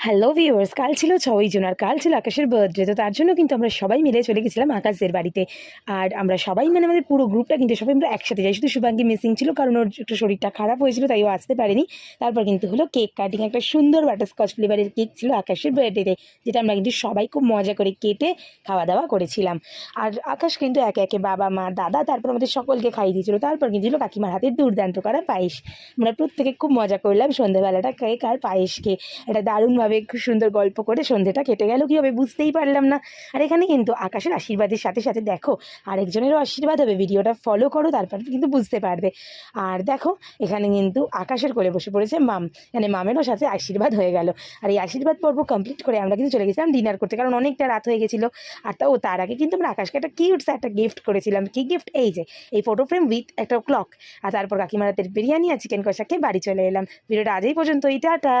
Hello viewers, কাল ছিল ৬ই জুন আর কাল ছিল আকাশের বার্থডে। তো তার জন্য কিন্তু আমরা সবাই মিলে চলে গেছিলাম আকাশের বাড়িতে। আর আমরা সবাই মানে আমাদের পুরো গ্রুপটা কিন্তু সবাই আমরা একসাথে যাই। শুধু শুভাঙ্গী মিসিং ছিল, কারণ ওর একটু শরীরটা খারাপ হয়েছিল, তাই ও আসতে পারেনি। তারপর কিন্তু হলো কেক কাটিং, একটা সুন্দর বাটারস্কচ ফ্লেভারের কেক ছিল আকাশের বার্থডেতে, যেটা আমরা কিন্তু সবাই খুব মজা করে কেটে খাওয়া দাওয়া করেছিলাম। আর আকাশ কিন্তু একে একে বাবা, মা, দাদা, তারপর আমাদের সকলকে খাইয়ে দিয়েছিল। তারপর কিন্তু ছিল কাকিমার হাতের দুর্দান্ত করা পায়েস। আমরা প্রত্যেকে খুব মজা করলাম সন্ধ্যেবেলাটা কেক আর পায়েস খেয়ে। এটা দারুণভাবে খুব সুন্দর গল্প করে সন্ধ্যেটা কেটে গেল কীভাবে বুঝতেই পারলাম না। আর এখানে কিন্তু আকাশের আশীর্বাদের সাথে সাথে দেখো আরেকজনেরও আশীর্বাদ হবে। ভিডিওটা ফলো করো, তারপর কিন্তু বুঝতে পারবে। আর দেখো এখানে কিন্তু আকাশের কোলে বসে পড়েছে মাম, মানে মামেরও সাথে আশীর্বাদ হয়ে গেল। আর এই আশীর্বাদ পর্ব কমপ্লিট করে আমরা কিন্তু চলে গেছিলাম ডিনার করতে, কারণ অনেকটা রাত হয়ে গেছিলো। আর তার আগে কিন্তু আমরা আকাশকে একটা কিউটস একটা গিফট করেছিলাম। কি গিফট? এই যে এই ফটো ফ্রেম উইথ একটা ক্লক। আর তারপর কাকিমার হাতের বিরিয়ানি আর চিকেন কষা খেয়ে বাড়ি চলে এলাম। ভিডিওটা আজই পর্যন্ত, টাটা।